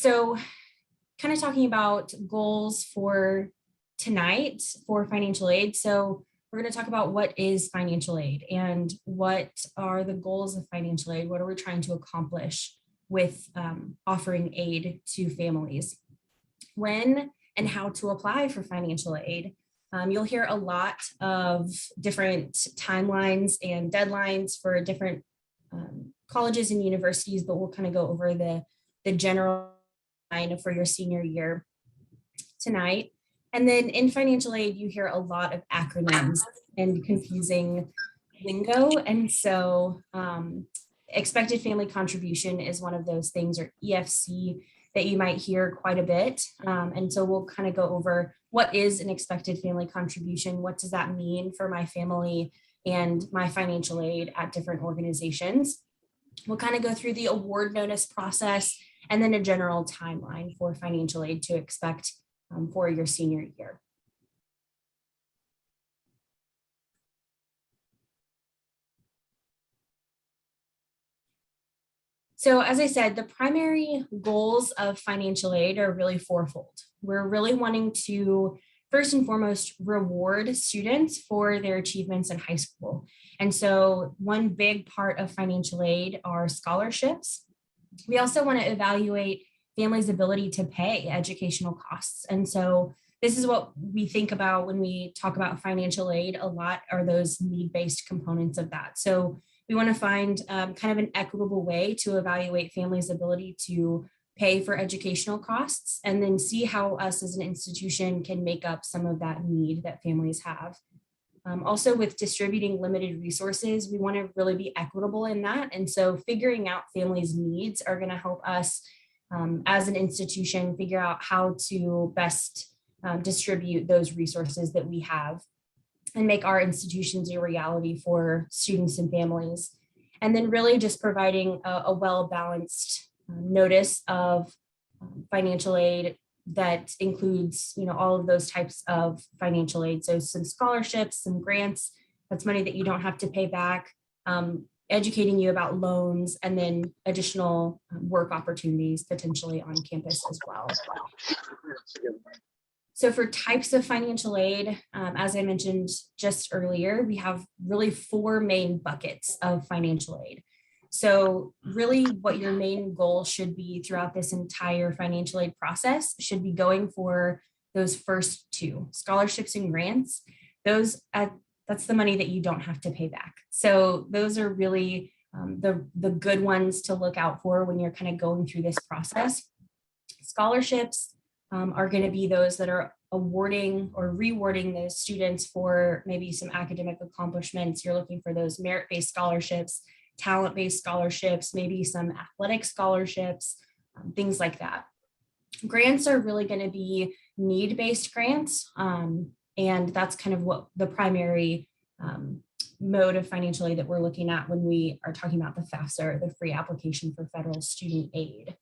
So kind of talking about goals for tonight for financial aid. So we're going to talk about what is financial aid and what are the goals of financial aid. What are we trying to accomplish with offering aid to families? When and how to apply for financial aid. You'll hear a lot of different timelines and deadlines for different colleges and universities, but we'll kind of go over the general line for your senior year tonight. And then in financial aid, you hear a lot of acronyms and confusing lingo. And so expected family contribution is one of those things, or EFC, that you might hear quite a bit. And so we'll kind of go over what is an expected family contribution, what does that mean for my family and my financial aid at different organizations. We'll kind of go through the award notice process and then a general timeline for financial aid to expect for your senior year. So as I said, the primary goals of financial aid are really fourfold. We're really wanting to, first and foremost, reward students for their achievements in high school. And so one big part of financial aid are scholarships. We also want to evaluate families' ability to pay educational costs. And so this is what we think about when we talk about financial aid a lot, are those need-based components of that. So we want to find kind of an equitable way to evaluate families' ability to pay for educational costs, and then see how us as an institution can make up some of that need that families have. Also, with distributing limited resources, we want to really be equitable in that. And so figuring out families' needs are going to help us as an institution figure out how to best distribute those resources that we have and make our institutions a reality for students and families. And then really just providing a well-balanced notice of financial aid that includes, all of those types of financial aid. So some scholarships, some grants, that's money that you don't have to pay back, educating you about loans, and then additional work opportunities potentially on campus as well. So for types of financial aid, as I mentioned just earlier, we have really 4 main buckets of financial aid. So really what your main goal should be throughout this entire financial aid process should be going for those first 2, scholarships and grants. That's the money that you don't have to pay back. So those are really the good ones to look out for when you're kind of going through this process. Scholarships are going to be those that are awarding or rewarding those students for maybe some academic accomplishments. You're looking for those merit-based scholarships, talent-based scholarships, maybe some athletic scholarships, things like that. Grants are really going to be need-based grants, and that's kind of what the primary mode of financial aid that we're looking at when we are talking about the Fafsa, or the free application for federal student aid.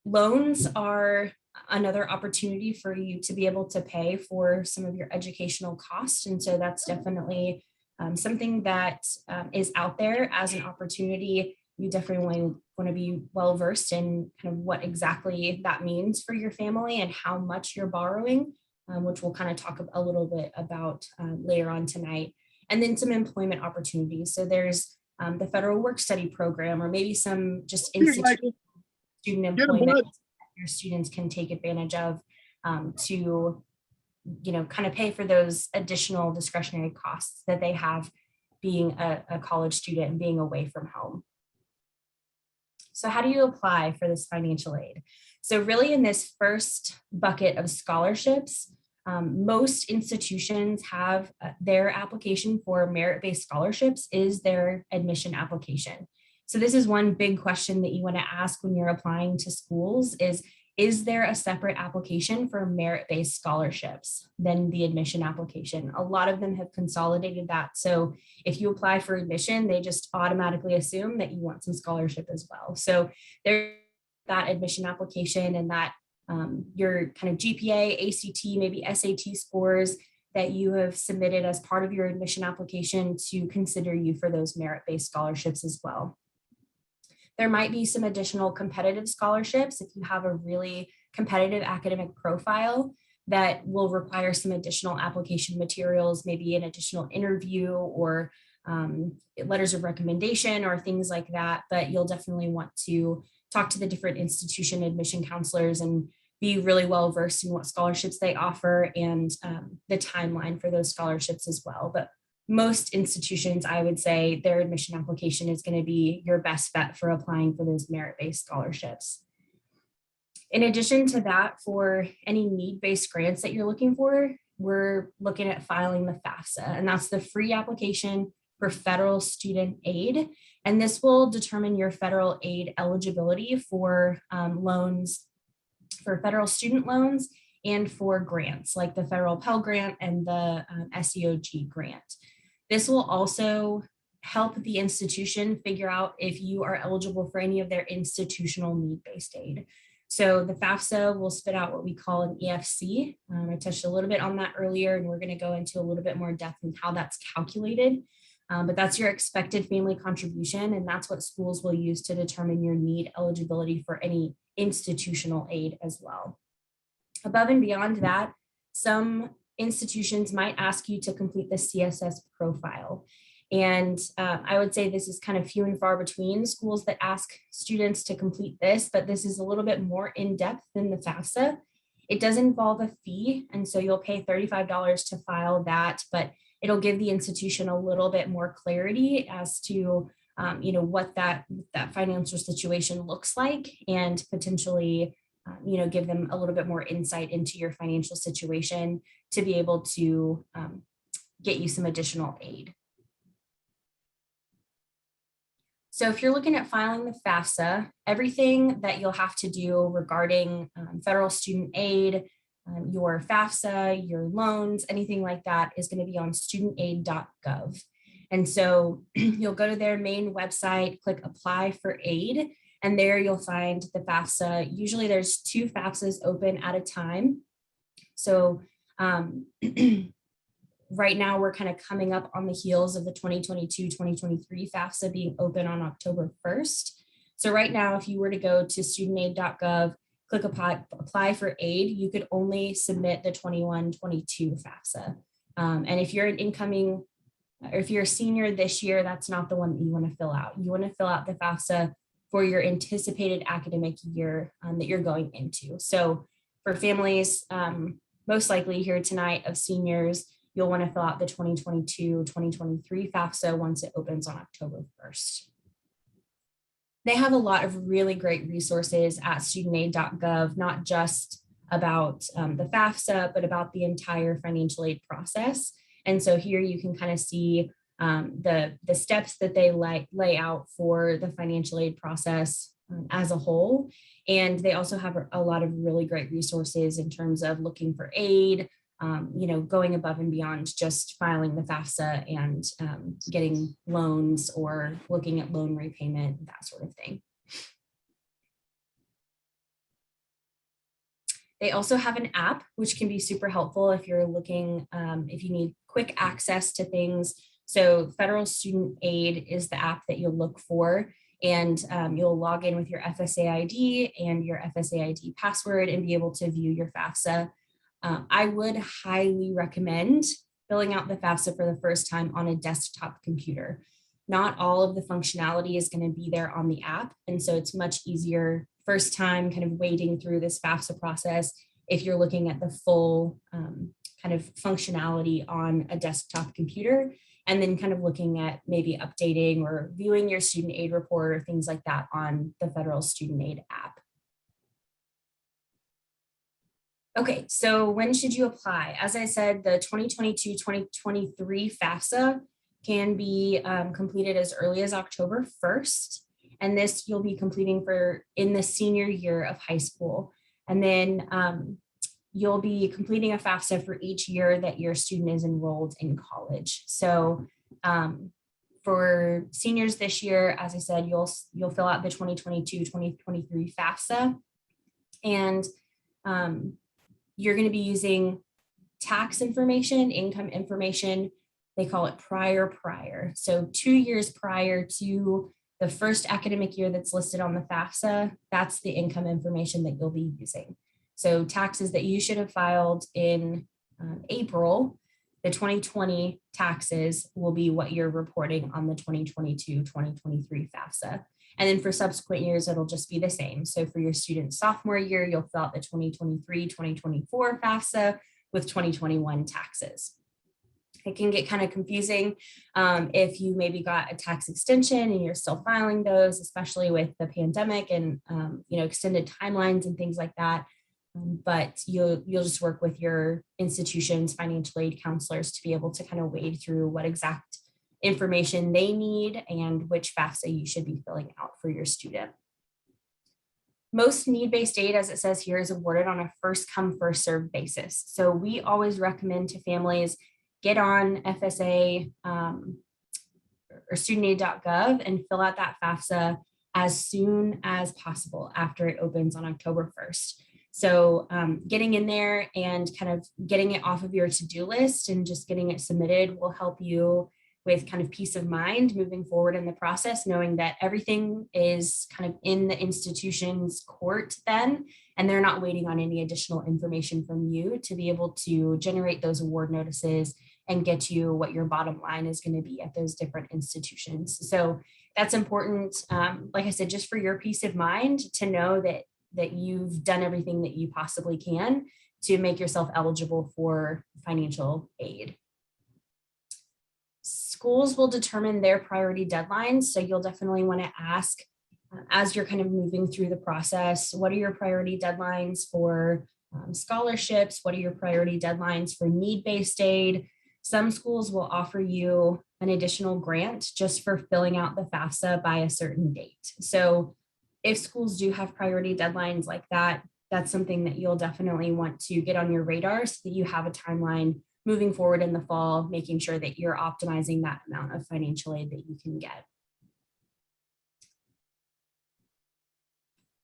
Loans are another opportunity for you to be able to pay for some of your educational costs. And so that's definitely something that is out there as an opportunity. You definitely want to be well versed in kind of what exactly that means for your family and how much you're borrowing, which we'll kind of talk a little bit about later on tonight. And then some employment opportunities. So there's the federal work study program, or maybe some just institutional student employment that your students can take advantage of to, kind of pay for those additional discretionary costs that they have being a college student and being away from home. So how do you apply for this financial aid? So really in this first bucket of scholarships, most institutions have their application for merit-based scholarships is their admission application. So this is one big question that you want to ask when you're applying to schools is there a separate application for merit-based scholarships than the admission application? A lot of them have consolidated that. So if you apply for admission, they just automatically assume that you want some scholarship as well. So there's that admission application and that your kind of GPA, ACT, maybe SAT scores that you have submitted as part of your admission application to consider you for those merit-based scholarships as well. There might be some additional competitive scholarships if you have a really competitive academic profile that will require some additional application materials, maybe an additional interview or letters of recommendation or things like that. But you'll definitely want to talk to the different institution admission counselors and be really well versed in what scholarships they offer and the timeline for those scholarships as well. But most institutions, I would say their admission application is going to be your best bet for applying for those merit-based scholarships. In addition to that, for any need-based grants that you're looking for, we're looking at filing the Fafsa, and that's the free application for federal student aid. And this will determine your federal aid eligibility for loans, for federal student loans and for grants like the federal Pell Grant and the SEOG grant. This will also help the institution figure out if you are eligible for any of their institutional need-based aid. So the FAFSA will spit out what we call an EFC. I touched a little bit on that earlier, and we're going to go into a little bit more depth in how that's calculated. But that's your expected family contribution, and that's what schools will use to determine your need eligibility for any institutional aid as well. Above and beyond that, some institutions might ask you to complete the Css Profile. And I would say this is kind of few and far between schools that ask students to complete this, but this is a little bit more in depth than the FAFSA. It does involve a fee, and so you'll pay $35 to file that, but it'll give the institution a little bit more clarity as to what that financial situation looks like, and potentially give them a little bit more insight into your financial situation to be able to get you some additional aid. So if you're looking at filing the FAFSA, everything that you'll have to do regarding federal student aid, your FAFSA, your loans, anything like that is going to be on studentaid.gov. And so you'll go to their main website, click apply for aid, and there you'll find the FAFSA. Usually there's 2 FAFSAs open at a time. So right now we're kind of coming up on the heels of the 2022-2023 FAFSA being open on October 1st. So right now, if you were to go to studentaid.gov, click apply for aid, you could only submit the 21-22 FAFSA. And if you're an incoming, or if you're a senior this year, that's not the one that you want to fill out. You want to fill out the FAFSA for your anticipated academic year that you're going into. So for families, most likely here tonight of seniors, you'll want to fill out the 2022-2023 FAFSA once it opens on October 1st. They have a lot of really great resources at studentaid.gov, not just about the FAFSA, but about the entire financial aid process. And so here you can kind of see the steps that they lay out for the financial aid process as a whole. And they also have a lot of really great resources in terms of looking for aid, going above and beyond just filing the FAFSA and getting loans or looking at loan repayment, that sort of thing. They also have an app, which can be super helpful if you're looking, if you need quick access to things. So Federal Student Aid is the app that you'll look for, and you'll log in with your FSA ID and your FSA ID password and be able to view your FAFSA. I would highly recommend filling out the FAFSA for the first time on a desktop computer. Not all of the functionality is going to be there on the app, and so it's much easier first time kind of wading through this FAFSA process if you're looking at the full kind of functionality on a desktop computer, and then kind of looking at maybe updating or viewing your student aid report or things like that on the Federal Student Aid app. Okay, so when should you apply? As I said, the 2022-2023 FAFSA can be completed as early as October 1st. And this you'll be completing in the senior year of high school. And then you'll be completing a FAFSA for each year that your student is enrolled in college. So for seniors this year, as I said, you'll fill out the 2022-2023 FAFSA. And you're going to be using tax information, income information. They call it prior. So 2 years prior to the first academic year that's listed on the FAFSA, that's the income information that you'll be using. So taxes that you should have filed in April, the 2020 taxes will be what you're reporting on the 2022-2023 FAFSA. And then for subsequent years, it'll just be the same. So for your student sophomore year, you'll fill out the 2023-2024 FAFSA with 2021 taxes. It can get kind of confusing if you maybe got a tax extension and you're still filing those, especially with the pandemic and extended timelines and things like that. But you'll just work with your institution's financial aid counselors to be able to kind of wade through what exact information they need and which FAFSA you should be filling out for your student. Most need-based aid, as it says here, is awarded on a first come, first served basis. So we always recommend to families get on FSA or studentaid.gov and fill out that FAFSA as soon as possible after it opens on October 1st. So getting in there and kind of getting it off of your to-do list and just getting it submitted will help you with kind of peace of mind moving forward in the process, knowing that everything is kind of in the institution's court then, and they're not waiting on any additional information from you to be able to generate those award notices and get you what your bottom line is going to be at those different institutions. So that's important, like I said, just for your peace of mind to know that you've done everything that you possibly can to make yourself eligible for financial aid. Schools will determine their priority deadlines. So you'll definitely want to ask as you're kind of moving through the process, what are your priority deadlines for scholarships? What are your priority deadlines for need-based aid? Some schools will offer you an additional grant just for filling out the FAFSA by a certain date. So if schools do have priority deadlines like that, that's something that you'll definitely want to get on your radar so that you have a timeline moving forward in the fall, making sure that you're optimizing that amount of financial aid that you can get.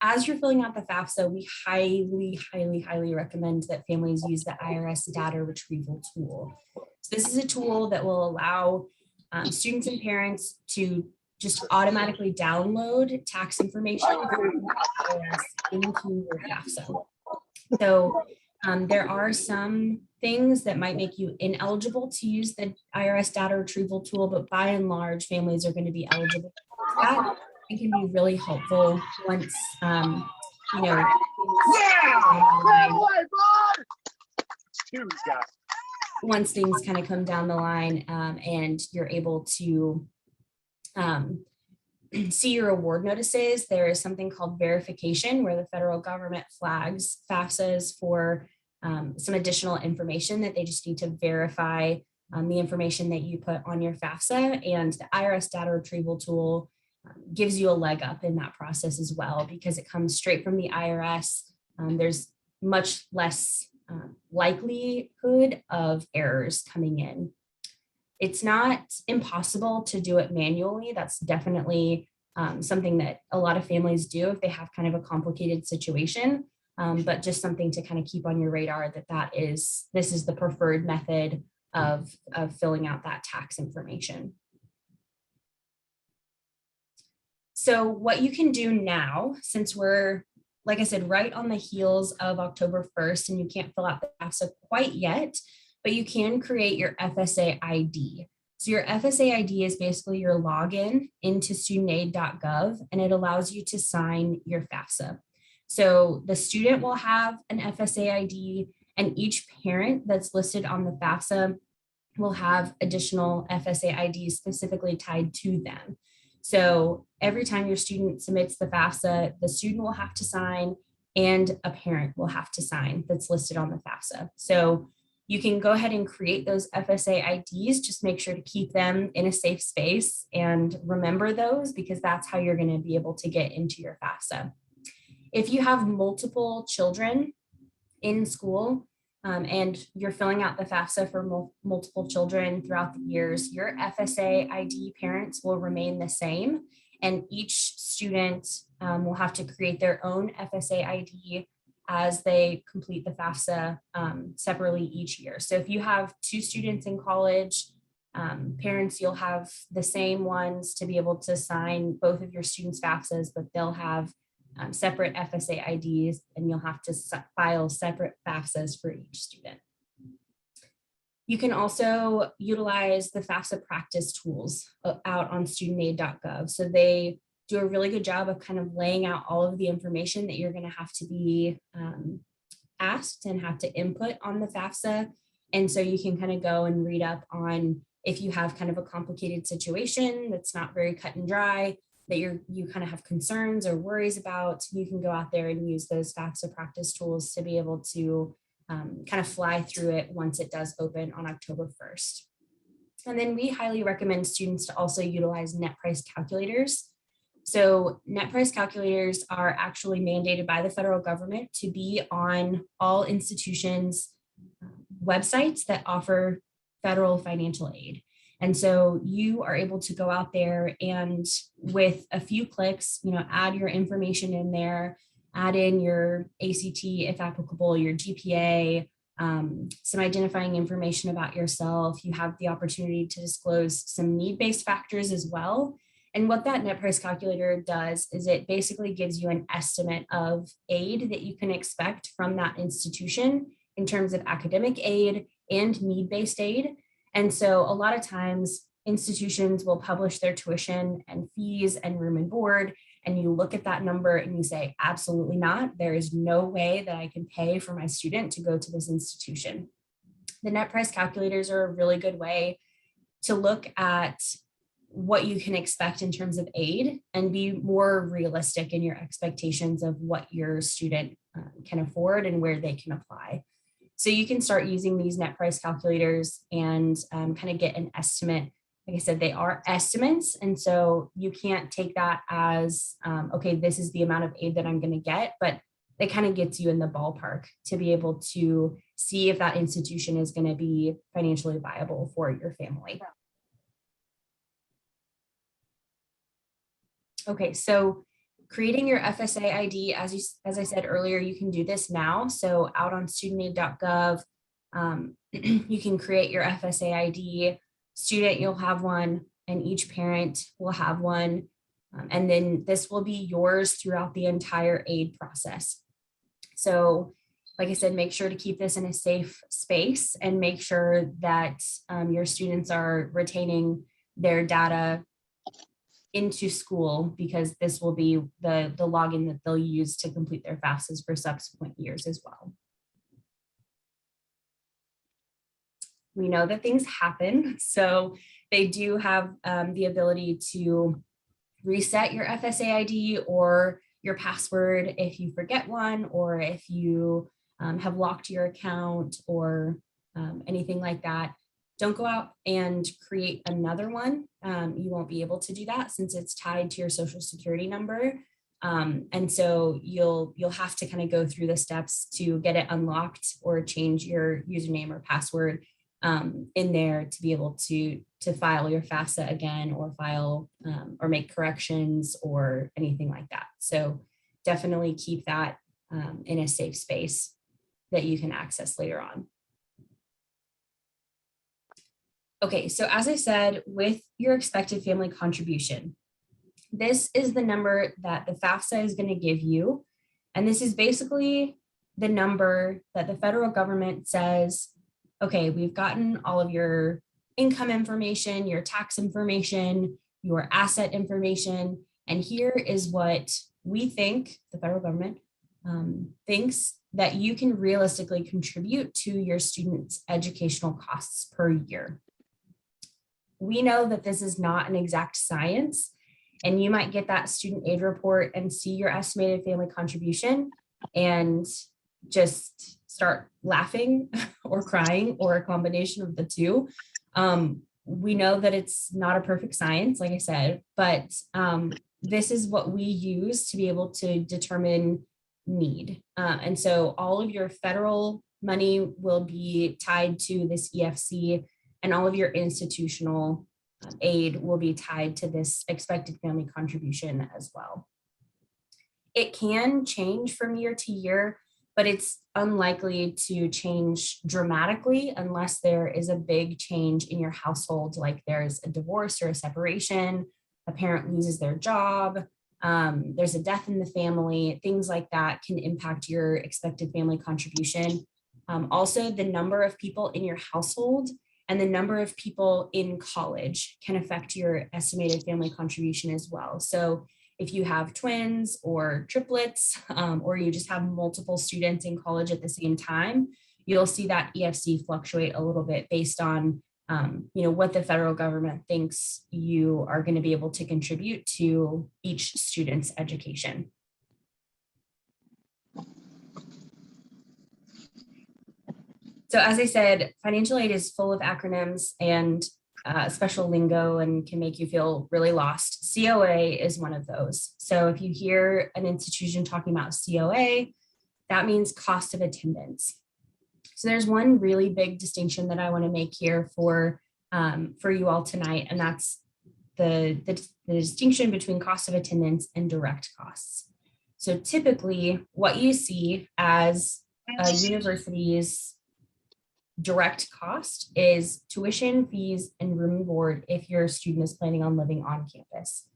As you're filling out the FAFSA, we highly recommend that families use the IRS data retrieval tool. So this is a tool that will allow students and parents to just automatically download tax information from the IRS into your FAFSA. So there are some things that might make you ineligible to use the IRS data retrieval tool, but by and large, families are going to be eligible for that. It can be really helpful once, once things kind of come down the line and you're able to see your award notices. There is something called verification where the federal government flags FAFSAs for some additional information that they just need to verify the information that you put on your FAFSA, and the IRS data retrieval tool gives you a leg up in that process as well because it comes straight from the IRS. There's much less likelihood of errors coming in. It's not impossible to do it manually. That's definitely something that a lot of families do if they have kind of a complicated situation, but just something to kind of keep on your radar that this is the preferred method of filling out that tax information. So what you can do now, since we're, like I said, right on the heels of October 1st, and you can't fill out the FAFSA quite yet, but you can create your FSA ID. So your FSA ID is basically your login into studentaid.gov, and it allows you to sign your FAFSA. So the student will have an FSA ID, and each parent that's listed on the FAFSA will have additional FSA IDs specifically tied to them. So every time your student submits the FAFSA, the student will have to sign and a parent will have to sign that's listed on the FAFSA. So you can go ahead and create those FSA IDs, just make sure to keep them in a safe space and remember those because that's how you're going to be able to get into your FAFSA. If you have multiple children in school and you're filling out the FAFSA for multiple children throughout the years, your FSA ID parents will remain the same, and each student will have to create their own FSA ID as they complete the FAFSA separately each year. So if you have 2 students in college Parents, you'll have the same ones to be able to sign both of your students' FAFSAs, but they'll have separate FSA IDs, and you'll have to file separate FAFSAs for each student. You can also utilize the FAFSA practice tools out on studentaid.gov. So they do a really good job of kind of laying out all of the information that you're going to have to be asked and have to input on the FAFSA. And so you can kind of go and read up on if you have kind of a complicated situation that's not very cut and dry, that you kind of have concerns or worries about, you can go out there and use those FAFSA practice tools to be able to kind of fly through it once it does open on October 1st. And then we highly recommend students to also utilize net price calculators. So net price calculators are actually mandated by the federal government to be on all institutions' websites that offer federal financial aid. And so you are able to go out there and with a few clicks, add your information in there, add in your ACT, if applicable, your GPA, some identifying information about yourself. You have the opportunity to disclose some need-based factors as well. And what that net price calculator does is it basically gives you an estimate of aid that you can expect from that institution in terms of academic aid and need-based aid. And so a lot of times institutions will publish their tuition and fees and room and board, and you look at that number and you say, absolutely not. There is no way that I can pay for my student to go to this institution. The net price calculators are a really good way to look at what you can expect in terms of aid and be more realistic in your expectations of what your student can afford and where they can apply. So you can start using these net price calculators and kind of get an estimate. Like I said, they are estimates. And so you can't take that as, okay, this is the amount of aid that I'm going to get, but it kind of gets you in the ballpark to be able to see if that institution is going to be financially viable for your family. Okay, so creating your FSA ID, as I said earlier, you can do this now. So out on studentaid.gov, you can create your FSA ID. Student, you'll have one, and each parent will have one. And then this will be yours throughout the entire aid process. So like I said, make sure to keep this in a safe space and make sure that your students are retaining their data into school, because this will be the login that they'll use to complete their FAFSAs for subsequent years as well. We know that things happen, so they do have the ability to reset your FSA ID or your password if you forget one, or if you have locked your account or anything like that. Don't go out and create another one. You won't be able to do that since it's tied to your social security number. And so you'll have to kind of go through the steps to get it unlocked or change your username or password in there to be able to file your FAFSA again, or file or make corrections or anything like that. So definitely keep that in a safe space that you can access later on. Okay, so as I said, with your expected family contribution, this is the number that the FAFSA is going to give you. And this is basically the number that the federal government says, okay, we've gotten all of your income information, your tax information, your asset information, and here is what we think, the federal government thinks that you can realistically contribute to your students' educational costs per year. We know that this is not an exact science, and you might get that student aid report and see your estimated family contribution and just start laughing or crying, or a combination of the two. We know that it's not a perfect science, like I said, but this is what we use to be able to determine need. And so all of your federal money will be tied to this EFC, and all of your institutional aid will be tied to this expected family contribution as well. It can change from year to year, but it's unlikely to change dramatically unless there is a big change in your household, like there's a divorce or a separation, a parent loses their job, there's a death in the family, things like that can impact your expected family contribution. Also, the number of people in your household and the number of people in college can affect your estimated family contribution as well. So if you have twins or triplets, or you just have multiple students in college at the same time, you'll see that EFC fluctuate a little bit based on what the federal government thinks you are going to be able to contribute to each student's education. So as I said, financial aid is full of acronyms and special lingo and can make you feel really lost. COA is one of those. So if you hear an institution talking about COA, that means cost of attendance. So there's one really big distinction that I want to make here for you all tonight, and that's the distinction between cost of attendance and direct costs. So typically what you see as a university's direct cost is tuition, fees, and room and board if your student is planning on living on campus.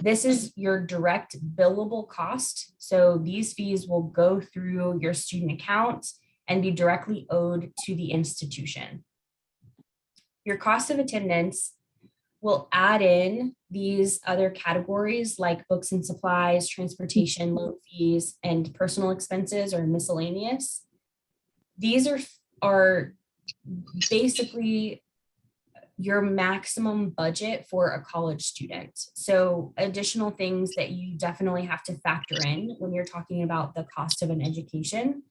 This is your direct billable cost. So these fees will go through your student account and be directly owed to the institution. Your cost of attendance will add in these other categories like books and supplies, transportation, loan fees, and personal expenses or miscellaneous. These are basically your maximum budget for a college student. So additional things that you definitely have to factor in when you're talking about the cost of an education.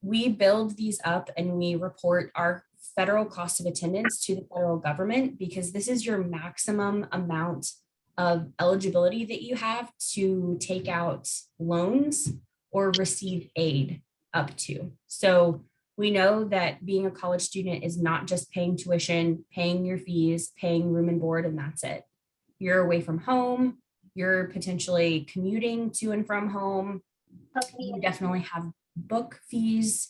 We build these up and we report our federal cost of attendance to the federal government because this is your maximum amount of eligibility that you have to take out loans or receive aid up to. So we know that being a college student is not just paying tuition, paying your fees, paying room and board, and that's it. You're away from home. You're potentially commuting to and from home. You definitely have book fees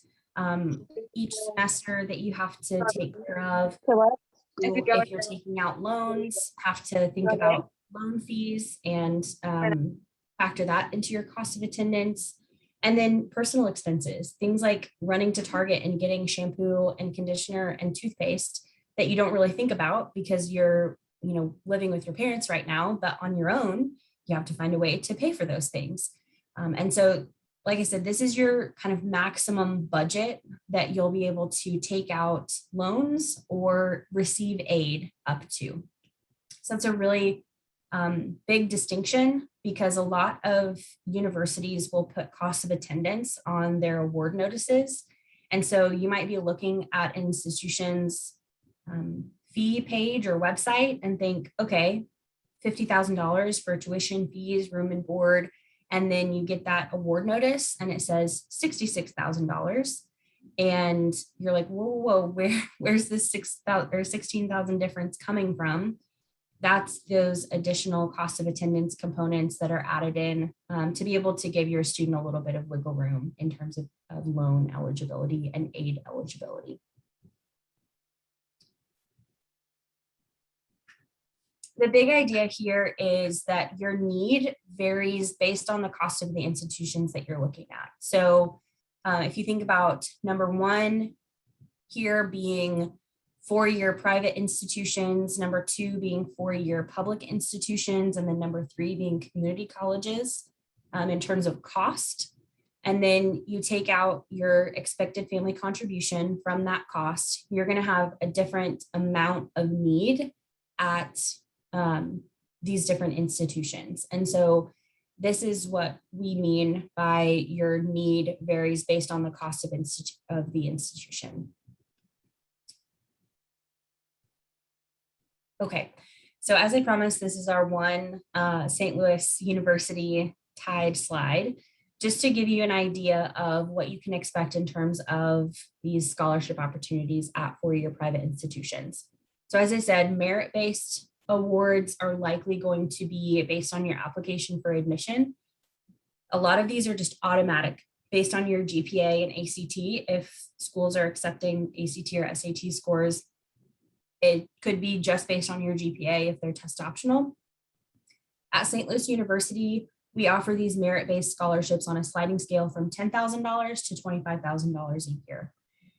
each semester that you have to take care of. If you're taking out loans, have to think about loan fees and factor that into your cost of attendance. And then personal expenses, things like running to Target and getting shampoo and conditioner and toothpaste that you don't really think about because you're, living with your parents right now, but on your own, you have to find a way to pay for those things. And so, like I said, this is your kind of maximum budget that you'll be able to take out loans or receive aid up to. So that's a really big distinction because a lot of universities will put cost of attendance on their award notices. And so you might be looking at an institution's fee page or website and think, okay, $50,000 for tuition, fees, room and board. And then you get that award notice and it says $66,000. And you're like, whoa, where's this 6,000 or 16,000 difference coming from? That's those additional cost of attendance components that are added in to be able to give your student a little bit of wiggle room in terms of loan eligibility and aid eligibility. The big idea here is that your need varies based on the cost of the institutions that you're looking at. So if you think about number one here being four-year private institutions, number two being four-year public institutions, and then number three being community colleges in terms of cost. And then you take out your expected family contribution from that cost, you're going to have a different amount of need at these different institutions. And so this is what we mean by your need varies based on the cost of the institution. Okay, so as I promised, this is our one St. Louis University tied slide, just to give you an idea of what you can expect in terms of these scholarship opportunities at four-year private institutions. So as I said, merit-based awards are likely going to be based on your application for admission. A lot of these are just automatic based on your GPA and ACT. If schools are accepting ACT or SAT scores, it could be just based on your GPA if they're test optional. At St. Louis University, we offer these merit-based scholarships on a sliding scale from $10,000 to $25,000 a year.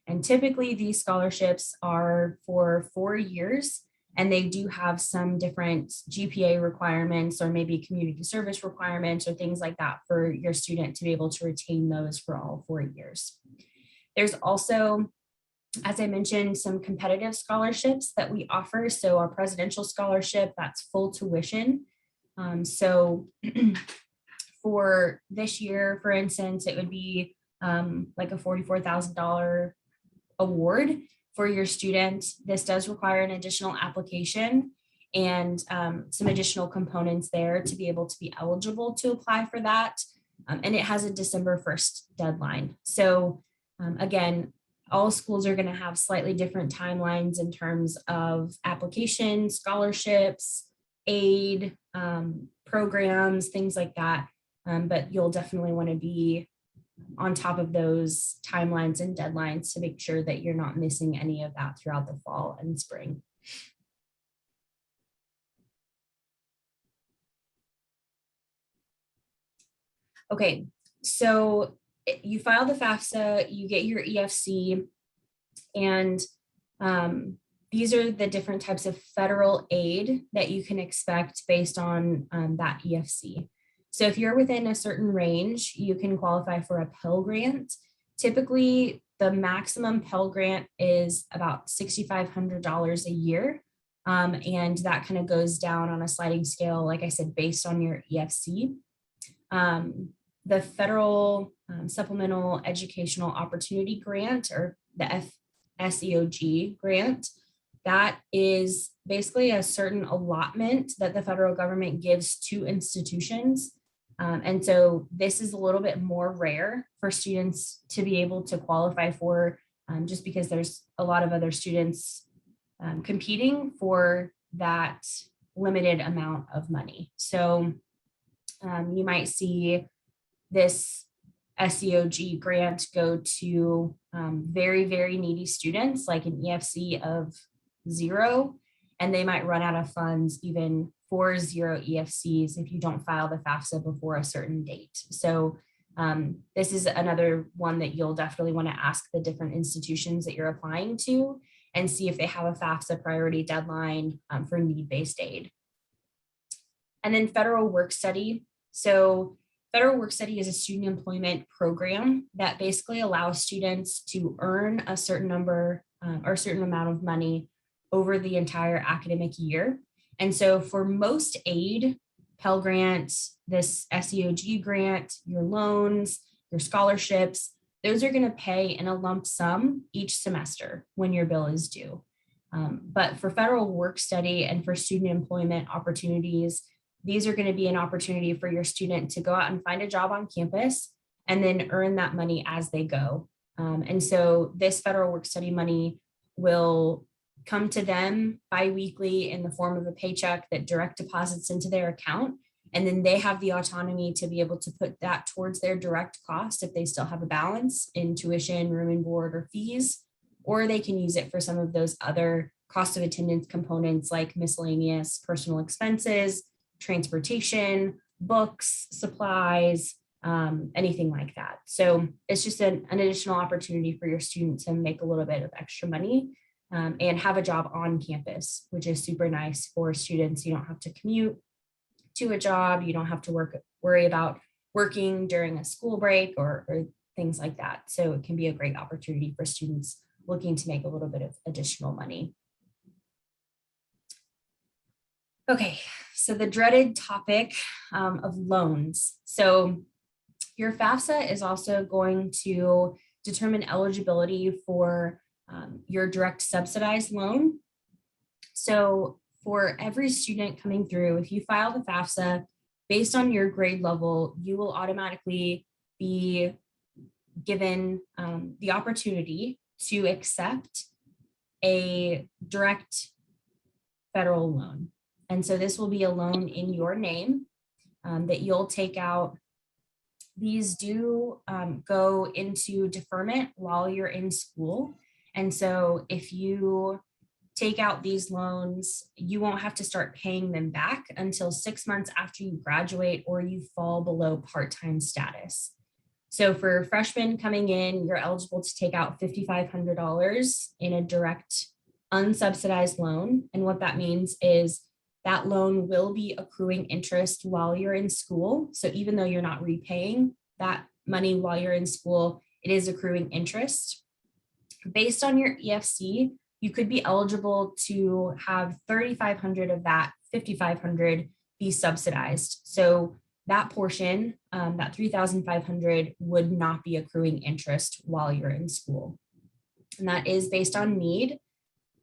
And typically these scholarships are for 4 years, and they do have some different GPA requirements or maybe community service requirements or things like that for your student to be able to retain those for all 4 years. There's also, as I mentioned, some competitive scholarships that we offer. So our presidential scholarship, that's full tuition. So for this year, for instance, it would be like a $44,000 award for your student. This does require an additional application and some additional components there to be able to be eligible to apply for that. And it has a December 1st deadline. So again, all schools are going to have slightly different timelines in terms of application, scholarships, aid, programs, things like that. But you'll definitely want to be on top of those timelines and deadlines to make sure that you're not missing any of that throughout the fall and spring. Okay, so you file the FAFSA, you get your EFC, and these are the different types of federal aid that you can expect based on that EFC. So if you're within a certain range, you can qualify for a Pell Grant. Typically, the maximum Pell Grant is about $6,500 a year. And that kind of goes down on a sliding scale, like I said, based on your EFC. The federal Supplemental Educational Opportunity Grant, or the SEOG grant, that is basically a certain allotment that the federal government gives to institutions. And so this is a little bit more rare for students to be able to qualify for, just because there's a lot of other students competing for that limited amount of money. So you might see this SEOG grant go to very, very needy students, like an EFC of 0, and they might run out of funds even for 0 EFCs if you don't file the FAFSA before a certain date. So this is another one that you'll definitely want to ask the different institutions that you're applying to and see if they have a FAFSA priority deadline for need-based aid. And then federal work study. So federal work study is a student employment program that basically allows students to earn a certain number or a certain amount of money over the entire academic year. And so for most aid, Pell Grant, this SEOG grant, your loans, your scholarships, those are going to pay in a lump sum each semester when your bill is due. But for federal work study and for student employment opportunities, these are going to be an opportunity for your student to go out and find a job on campus and then earn that money as they go. And so this federal work study money will come to them biweekly in the form of a paycheck that direct deposits into their account. And then they have the autonomy to be able to put that towards their direct cost if they still have a balance in tuition, room and board, or fees, or they can use it for some of those other cost of attendance components like miscellaneous personal expenses, transportation, books, supplies, anything like that. So it's just an additional opportunity for your student to make a little bit of extra money and have a job on campus, which is super nice for students. You don't have to commute to a job. You don't have to worry about working during a school break or things like that. So it can be a great opportunity for students looking to make a little bit of additional money. Okay, so the dreaded topic of loans. So your FAFSA is also going to determine eligibility for your direct subsidized loan. So for every student coming through, if you file the FAFSA based on your grade level, you will automatically be given the opportunity to accept a direct federal loan. And so this will be a loan in your name that you'll take out these do go into deferment while you're in school. And so if you take out these loans, you won't have to start paying them back until 6 months after you graduate or you fall below part-time status. So for freshmen coming in, you're eligible to take out $5,500 in a direct unsubsidized loan. And what that means is that loan will be accruing interest while you're in school. So even though you're not repaying that money while you're in school, it is accruing interest. Based on your EFC, you could be eligible to have 3,500 of that 5,500 be subsidized. So that portion, that 3,500 would not be accruing interest while you're in school. And that is based on need.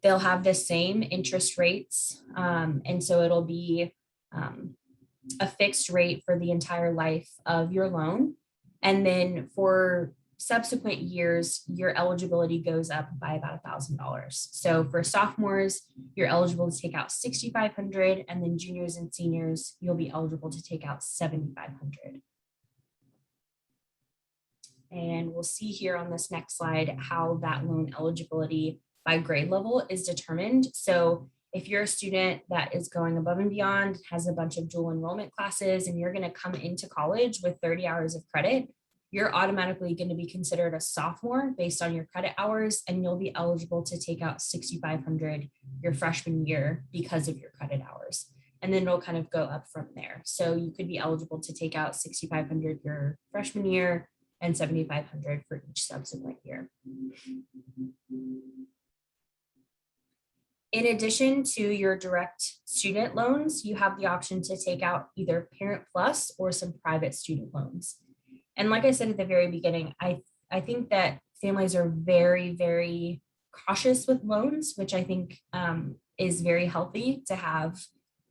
They'll have the same interest rates. And so it'll be a fixed rate for the entire life of your loan. And then for subsequent years, your eligibility goes up by about $1,000. So for sophomores, you're eligible to take out $6,500, and then juniors and seniors, you'll be eligible to take out $7,500. And we'll see here on this next slide how that loan eligibility by grade level is determined. So if you're a student that is going above and beyond, has a bunch of dual enrollment classes, and you're going to come into college with 30 hours of credit, you're automatically going to be considered a sophomore based on your credit hours, and you'll be eligible to take out $6,500 your freshman year because of your credit hours. And then it'll kind of go up from there. So you could be eligible to take out $6,500 your freshman year and $7,500 for each subsequent year. In addition to your direct student loans, you have the option to take out either Parent Plus or some private student loans. And like I said at the very beginning, I think that families are very, very cautious with loans, which I think is very healthy to have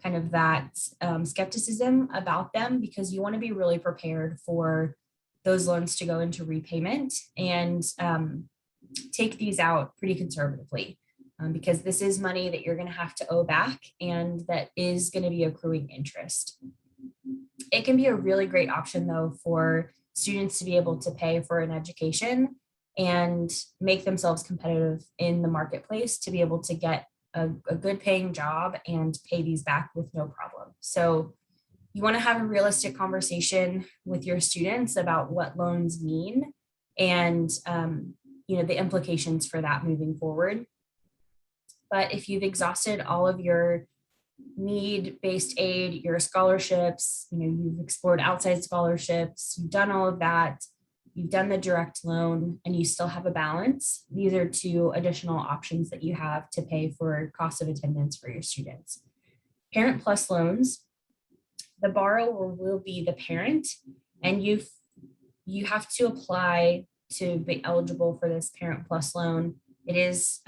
kind of that skepticism about them, because you want to be really prepared for those loans to go into repayment and take these out pretty conservatively. Because this is money that you're going to have to owe back, and that is going to be accruing interest. It can be a really great option, though, for students to be able to pay for an education and make themselves competitive in the marketplace to be able to get a good paying job and pay these back with no problem. So you want to have a realistic conversation with your students about what loans mean and the implications for that moving forward. But if you've exhausted all of your need-based aid, your scholarships, you've explored outside scholarships, you've done all of that, you've done the direct loan, and you still have a balance, these are two additional options that you have to pay for cost of attendance for your students. Parent Plus loans, the borrower will be the parent, and you have to apply to be eligible for this Parent Plus loan. It is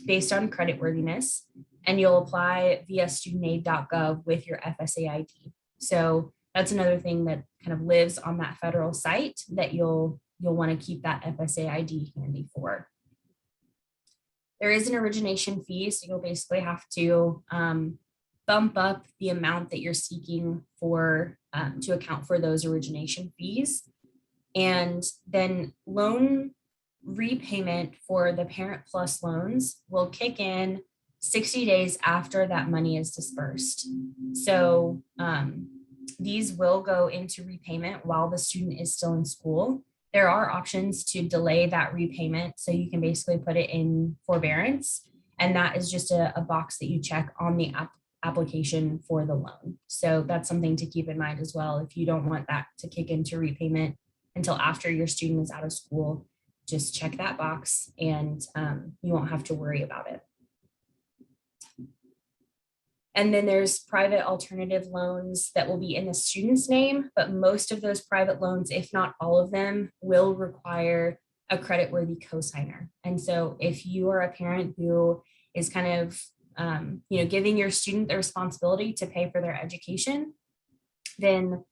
based on creditworthiness, and you'll apply via studentaid.gov with your FSA ID. So that's another thing that kind of lives on that federal site that you'll want to keep that FSA ID handy for. There is an origination fee, so you'll basically have to bump up the amount that you're seeking for to account for those origination fees. And then loan repayment for the Parent Plus loans will kick in 60 days after that money is dispersed. So these will go into repayment while the student is still in school. There are options to delay that repayment. So you can basically put it in forbearance, and that is just a box that you check on the application for the loan. So that's something to keep in mind as well. If you don't want that to kick into repayment until after your student is out of school, just check that box and you won't have to worry about it. And then there's private alternative loans that will be in the student's name, but most of those private loans, if not all of them, will require a creditworthy cosigner. And so if you are a parent who is kind of giving your student the responsibility to pay for their education, then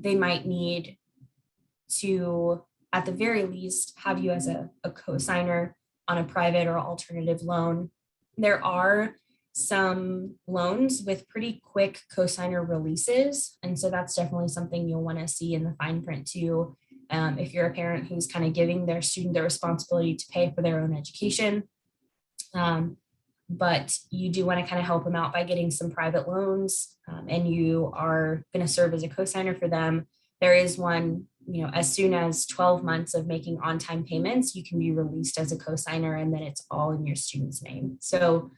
they might need to, at the very least, have you as a cosigner on a private or alternative loan. There are some loans with pretty quick cosigner releases. And so that's definitely something you'll want to see in the fine print too. If you're a parent who's kind of giving their student the responsibility to pay for their own education. But you do want to kind of help them out by getting some private loans, and you are going to serve as a cosigner for them. There is one, as soon as 12 months of making on-time payments, you can be released as a cosigner, and then it's all in your student's name. So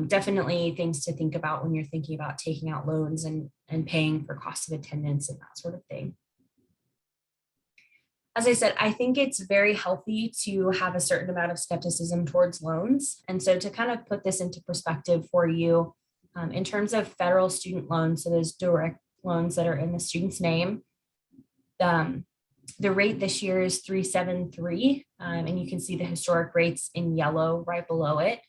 definitely things to think about when you're thinking about taking out loans and paying for cost of attendance and that sort of thing. As I said, I think it's very healthy to have a certain amount of skepticism towards loans. And so to kind of put this into perspective for you, in terms of federal student loans, so those direct loans that are in the student's name, the rate this year is 373, and you can see the historic rates in yellow right below it.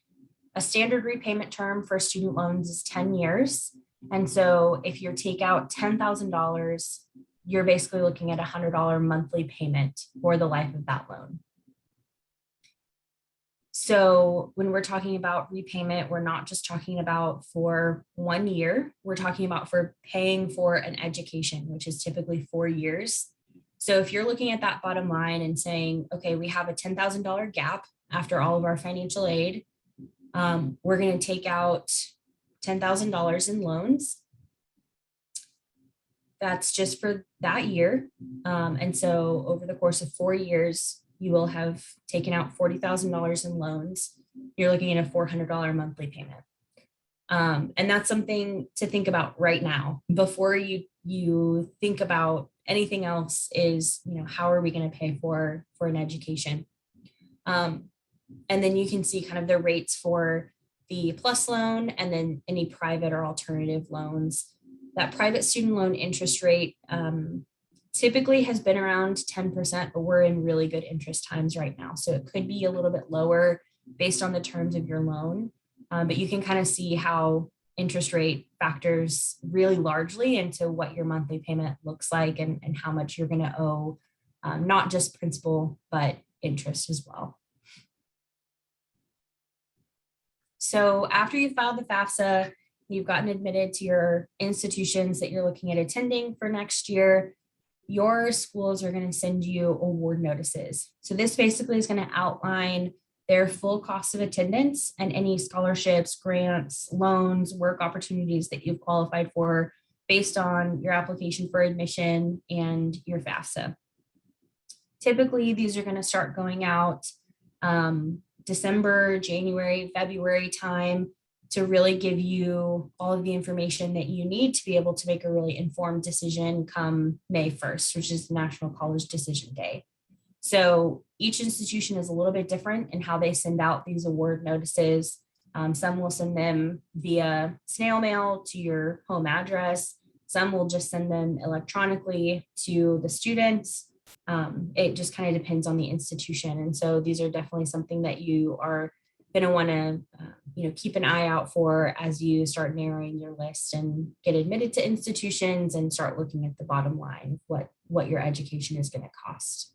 A standard repayment term for student loans is 10 years. And so if you take out $10,000, you're basically looking at a $100 monthly payment for the life of that loan. So when we're talking about repayment, we're not just talking about for 1 year, we're talking about for paying for an education, which is typically 4 years. So if you're looking at that bottom line and saying, okay, we have a $10,000 gap after all of our financial aid, we're going to take out $10,000 in loans. That's just for that year. And so over the course of 4 years, you will have taken out $40,000 in loans. You're looking at a $400 monthly payment. And that's something to think about right now before you think about anything else is, how are we going to pay for an education? And then you can see kind of the rates for the PLUS loan and then any private or alternative loans. That private student loan interest rate typically has been around 10%, but we're in really good interest times right now. So it could be a little bit lower based on the terms of your loan. But you can kind of see how interest rate factors really largely into what your monthly payment looks like and how much you're going to owe, not just principal, but interest as well. So after you filed the FAFSA, you've gotten admitted to your institutions that you're looking at attending for next year, your schools are going to send you award notices. So this basically is going to outline their full cost of attendance and any scholarships, grants, loans, work opportunities that you've qualified for based on your application for admission and your FAFSA. Typically, these are going to start going out December, January, February time to really give you all of the information that you need to be able to make a really informed decision come May 1st, which is National College Decision Day. So each institution is a little bit different in how they send out these award notices. Some will send them via snail mail to your home address. Some will just send them electronically to the students. It just kind of depends on the institution. And so these are definitely something that you are going to want to keep an eye out for as you start narrowing your list and get admitted to institutions and start looking at the bottom line, what your education is going to cost.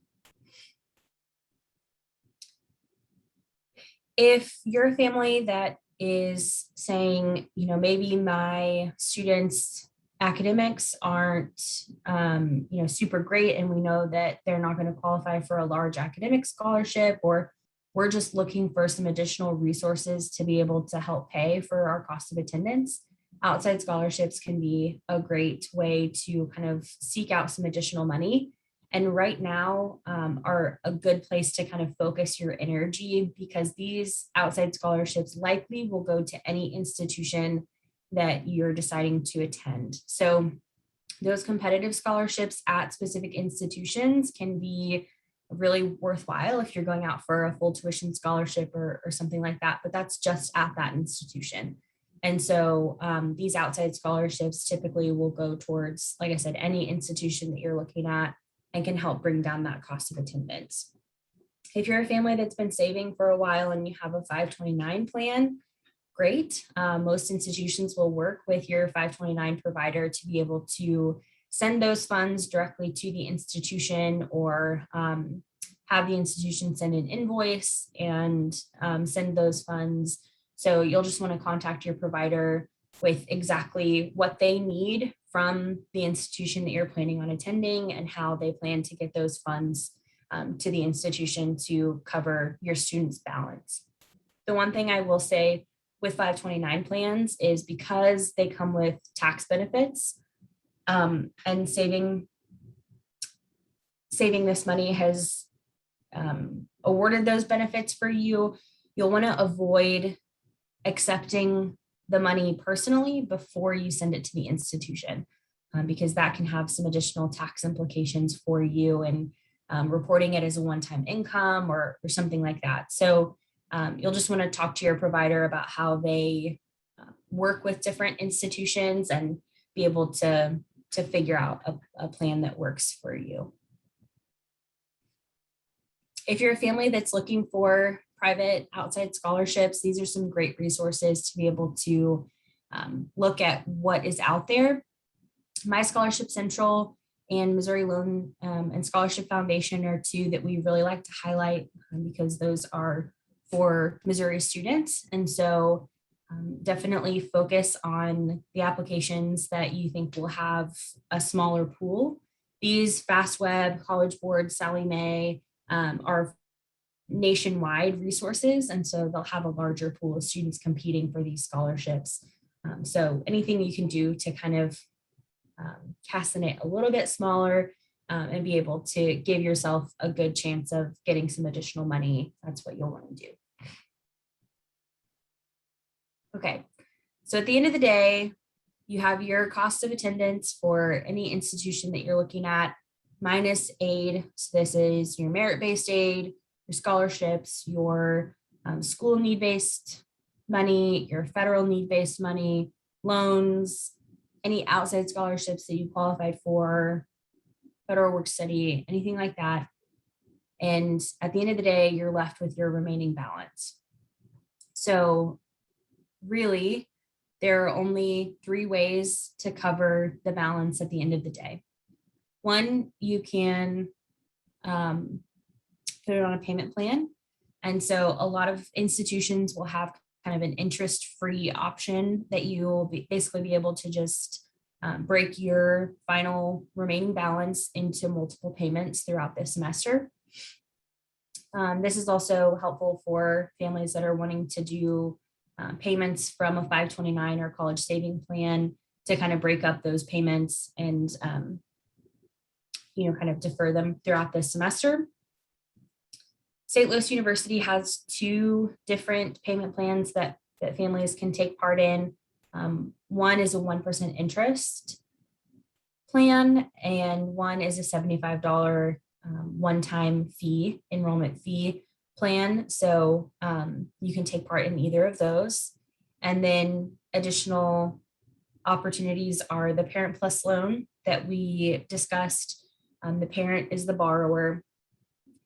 If you're a family that is saying, maybe my students' academics aren't, super great, and we know that they're not going to qualify for a large academic scholarship, or we're just looking for some additional resources to be able to help pay for our cost of attendance, outside scholarships can be a great way to kind of seek out some additional money. And right now are a good place to kind of focus your energy, because these outside scholarships likely will go to any institution that you're deciding to attend. So those competitive scholarships at specific institutions can be really worthwhile if you're going out for a full tuition scholarship or something like that, but that's just at that institution. And so these outside scholarships typically will go towards, like I said, any institution that you're looking at, and can help bring down that cost of attendance. If you're a family that's been saving for a while and you have a 529 plan, great. Most institutions will work with your 529 provider to be able to send those funds directly to the institution, or have the institution send an invoice and send those funds So you'll just want to contact your provider with exactly what they need from the institution that you're planning on attending and how they plan to get those funds to the institution to cover your student's balance. The one thing I will say with 529 plans is because they come with tax benefits, and saving this money has awarded those benefits for you, you'll want to avoid accepting the money personally before you send it to the institution, because that can have some additional tax implications for you, and reporting it as a one-time income or something like that. So you'll just want to talk to your provider about how they work with different institutions and be able to figure out a plan that works for you. If you're a family that's looking for private outside scholarships, these are some great resources to be able to look at what is out there. My Scholarship Central and Missouri Loan and Scholarship Foundation are two that we really like to highlight because those are for Missouri students. And so definitely focus on the applications that you think will have a smaller pool. These FastWeb, College Board, Sallie Mae are nationwide resources. And so they'll have a larger pool of students competing for these scholarships. So anything you can do to kind of cast the net a little bit smaller and be able to give yourself a good chance of getting some additional money, that's what you'll want to do. Okay, so at the end of the day, you have your cost of attendance for any institution that you're looking at, minus aid. So this is your merit-based aid, your scholarships, your school need-based money, your federal need-based money, loans, any outside scholarships that you qualified for, federal work study, anything like that. And at the end of the day, you're left with your remaining balance. So really, there are only 3 ways to cover the balance at the end of the day. One, you can put it on a payment plan. And so a lot of institutions will have kind of an interest-free option that you will basically be able to just break your final remaining balance into multiple payments throughout the semester. This is also helpful for families that are wanting to do payments from a 529 or college saving plan to kind of break up those payments and kind of defer them throughout the semester. St. Louis University has 2 different payment plans that families can take part in. One is a 1% interest plan, and one is a $75 one-time fee, enrollment fee plan. So you can take part in either of those. And then additional opportunities are the Parent Plus loan that we discussed. The parent is the borrower,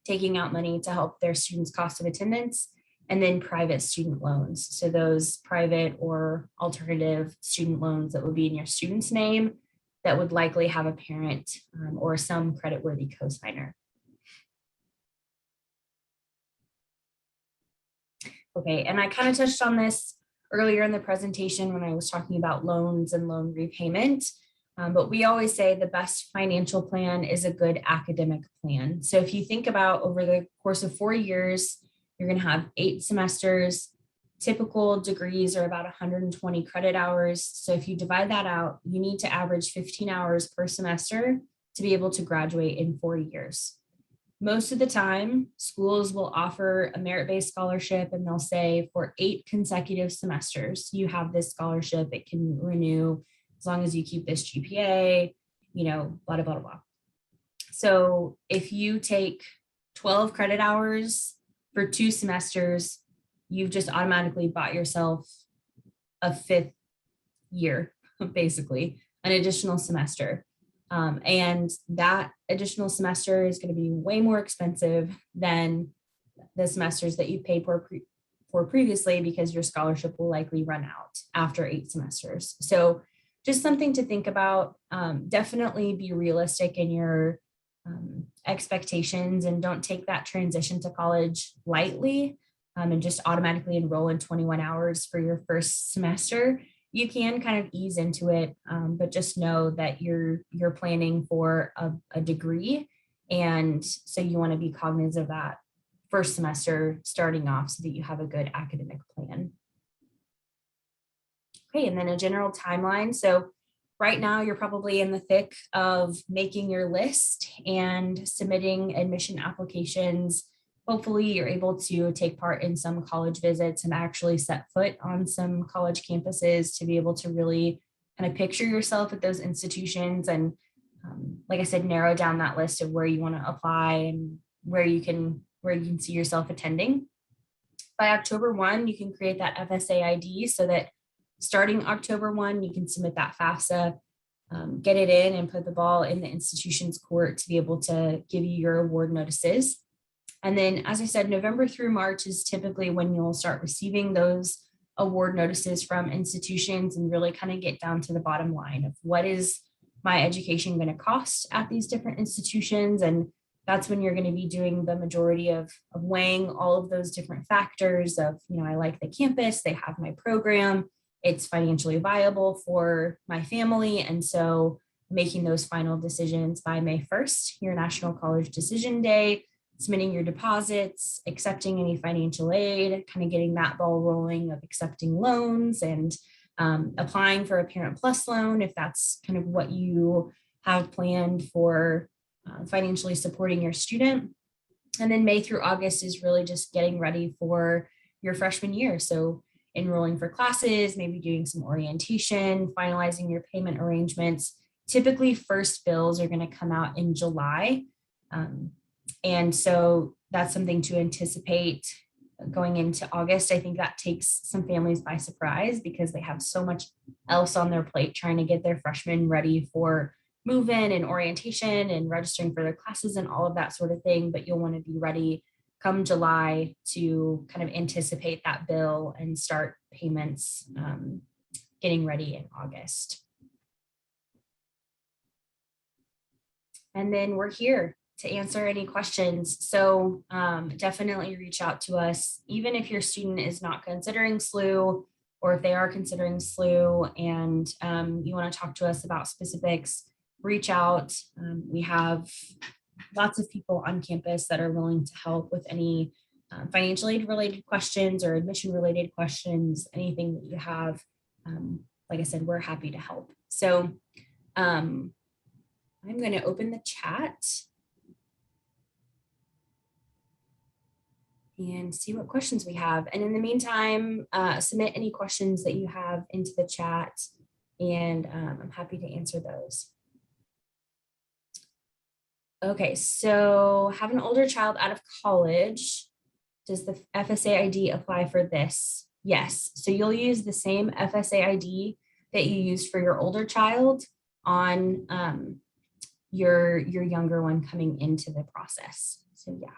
taking out money to help their students' cost of attendance, and then private student loans. So those private or alternative student loans that would be in your student's name that would likely have a parent or some creditworthy cosigner. Okay, and I kind of touched on this earlier in the presentation when I was talking about loans and loan repayment. But we always say the best financial plan is a good academic plan. So if you think about over the course of 4 years, you're going to have 8 semesters. Typical degrees are about 120 credit hours. So if you divide that out, you need to average 15 hours per semester to be able to graduate in 4 years. Most of the time, schools will offer a merit-based scholarship, and they'll say for 8 consecutive semesters, you have this scholarship. It can renew as long as you keep this GPA, blah, blah, blah, blah. So if you take 12 credit hours for 2 semesters, you've just automatically bought yourself a 5th year, basically, an additional semester. And that additional semester is going to be way more expensive than the semesters that you paid for previously, because your scholarship will likely run out after 8 semesters. So just something to think about. Definitely be realistic in your expectations, and don't take that transition to college lightly. and just automatically enroll in 21 hours for your first semester, you can kind of ease into it, but just know that you're planning for a degree. And so you want to be cognizant of that first semester starting off so that you have a good academic plan. Okay, and then a general timeline. So right now you're probably in the thick of making your list and submitting admission applications. Hopefully you're able to take part in some college visits and actually set foot on some college campuses to be able to really kind of picture yourself at those institutions and, like I said, narrow down that list of where you want to apply and where you can see yourself attending. By October 1, you can create that FSA ID so that starting October 1, you can submit that FAFSA, get it in and put the ball in the institution's court to be able to give you your award notices. And then, as I said, November through March is typically when you'll start receiving those award notices from institutions and really kind of get down to the bottom line of what is my education going to cost at these different institutions. And that's when you're going to be doing the majority of weighing all of those different factors of, I like the campus, they have my program, it's financially viable for my family. And so making those final decisions by May 1st, your National College Decision Day, submitting your deposits, accepting any financial aid, kind of getting that ball rolling of accepting loans and applying for a Parent Plus loan if that's kind of what you have planned for financially supporting your student. And then May through August is really just getting ready for your freshman year. So enrolling for classes, maybe doing some orientation, finalizing your payment arrangements. Typically, first bills are going to come out in July. And so that's something to anticipate going into August. I think that takes some families by surprise because they have so much else on their plate trying to get their freshmen ready for move-in and orientation and registering for their classes and all of that sort of thing. But you'll want to be ready come July to kind of anticipate that bill and start payments getting ready in August. And then we're here to answer any questions. So definitely reach out to us, even if your student is not considering SLU or if they are considering SLU and you want to talk to us about specifics, reach out. We have lots of people on campus that are willing to help with any financial aid related questions or admission related questions, anything that you have. Like I said, we're happy to help. So I'm going to open the chat and see what questions we have. And in the meantime, submit any questions that you have into the chat and I'm happy to answer those. Okay, so have an older child out of college. Does the FSA ID apply for this? Yes, so you'll use the same FSA ID that you used for your older child on your younger one coming into the process. So yeah.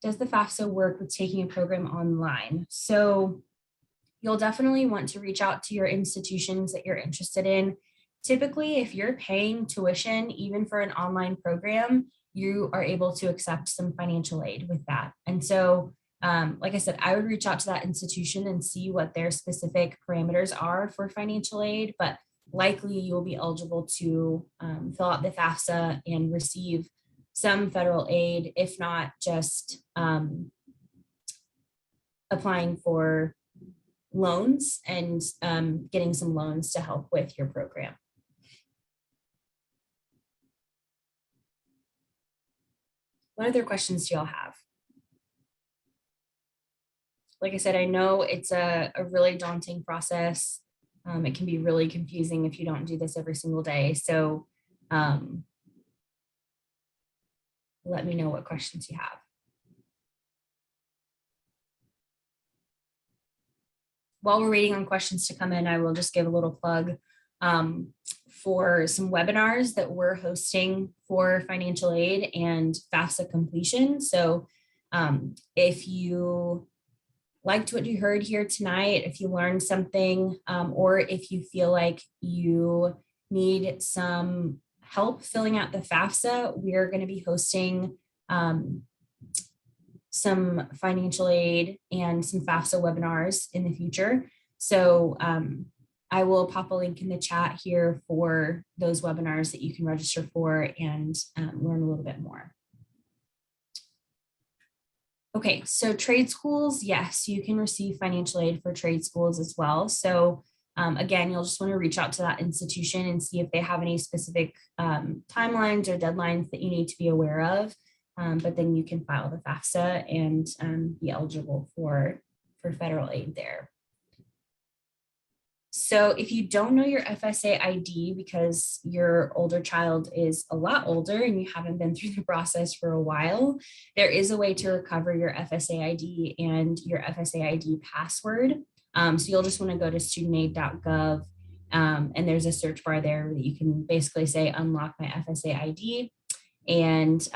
Does the FAFSA work with taking a program online? So you'll definitely want to reach out to your institutions that you're interested in. Typically, if you're paying tuition, even for an online program, you are able to accept some financial aid with that. And so, like I said, I would reach out to that institution and see what their specific parameters are for financial aid, but likely you'll be eligible to fill out the FAFSA and receive some federal aid, if not just applying for loans and getting some loans to help with your program. What other questions do y'all have? Like I said, I know it's a really daunting process. It can be really confusing if you don't do this every single day. So let me know what questions you have. While we're waiting on questions to come in, I will just give a little plug for some webinars that we're hosting for financial aid and FAFSA completion. So if you liked what you heard here tonight, if you learned something, or if you feel like you need some help filling out the FAFSA, we're going to be hosting some financial aid and some FAFSA webinars in the future. So I will pop a link in the chat here for those webinars that you can register for and learn a little bit more. Okay, so trade schools, yes, you can receive financial aid for trade schools as well. So again, you'll just want to reach out to that institution and see if they have any specific timelines or deadlines that you need to be aware of. But then you can file the FAFSA and be eligible for federal aid there. So if you don't know your FSA ID because your older child is a lot older and you haven't been through the process for a while, there is a way to recover your FSA ID and your FSA ID password. So you'll just want to go to studentaid.gov and there's a search bar there that you can basically say unlock my FSA ID, and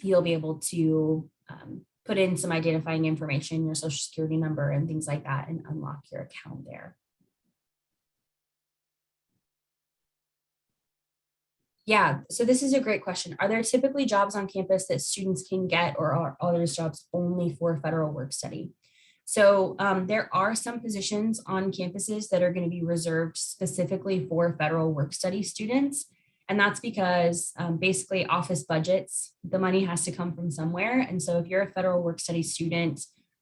you'll be able to put in some identifying information, your social security number and things like that, and unlock your account there. Yeah, so this is a great question. Are there typically jobs on campus that students can get, or are all those jobs only for federal work study? So there are some positions on campuses that are going to be reserved specifically for federal work study students. And that's because basically office budgets, the money has to come from somewhere. And so if you're a federal work study student,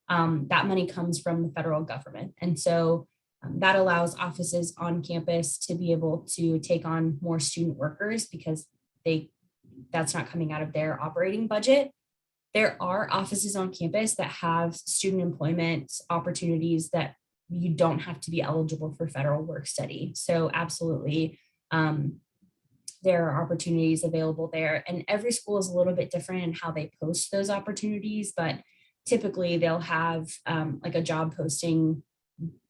that money comes from the federal government. And so that allows offices on campus to be able to take on more student workers because that's not coming out of their operating budget. There are offices on campus that have student employment opportunities that you don't have to be eligible for federal work study. So absolutely, there are opportunities available there, and every school is a little bit different in how they post those opportunities, but typically they'll have like a job posting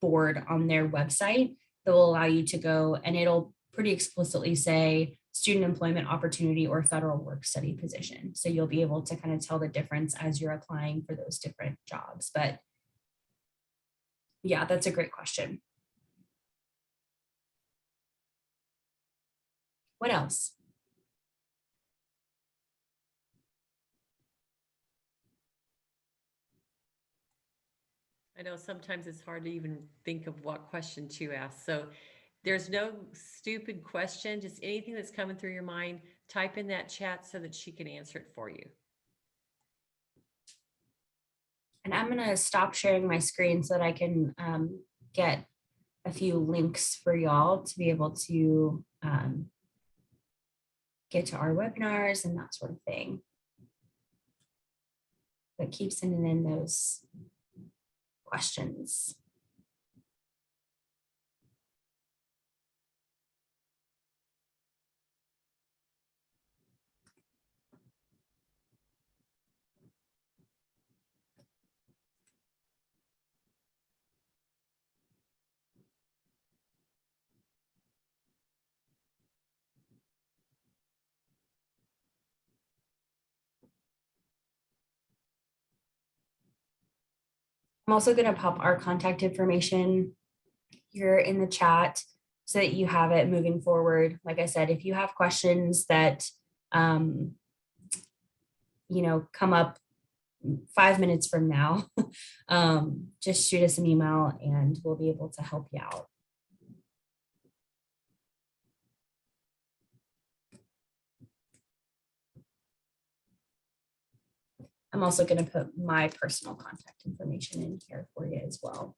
board on their website that will allow you to go, and it'll pretty explicitly say student employment opportunity or federal work study position. So you'll be able to kind of tell the difference as you're applying for those different jobs. But yeah, that's a great question. What else? I know sometimes it's hard to even think of what question to ask. So there's no stupid question, just anything that's coming through your mind, type in that chat so that she can answer it for you. And I'm going to stop sharing my screen so that I can get a few links for y'all to be able to get to our webinars and that sort of thing. But keep sending in those questions. I'm also going to pop our contact information here in the chat so that you have it moving forward. Like I said, if you have questions that, come up 5 minutes from now, just shoot us an email and we'll be able to help you out. I'm also going to put my personal contact information in here for you as well.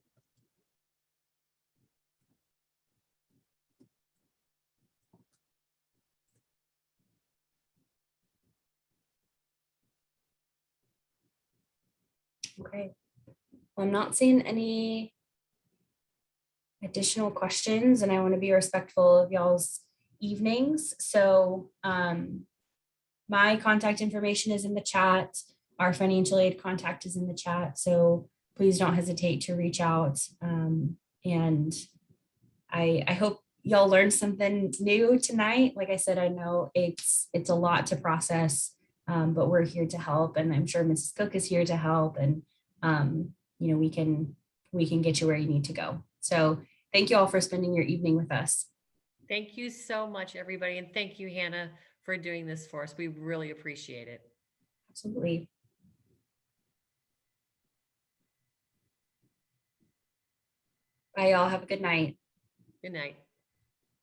Okay, well, I'm not seeing any additional questions and I want to be respectful of y'all's evenings. So my contact information is in the chat. Our financial aid contact is in the chat. So please don't hesitate to reach out. And I hope y'all learned something new tonight. Like I said, I know it's a lot to process, but we're here to help. And I'm sure Mrs. Cook is here to help. And, we can get you where you need to go. So thank you all for spending your evening with us. Thank you so much, everybody. And thank you, Hannah, for doing this for us. We really appreciate it. Absolutely. Bye, y'all. Have a good night. Good night.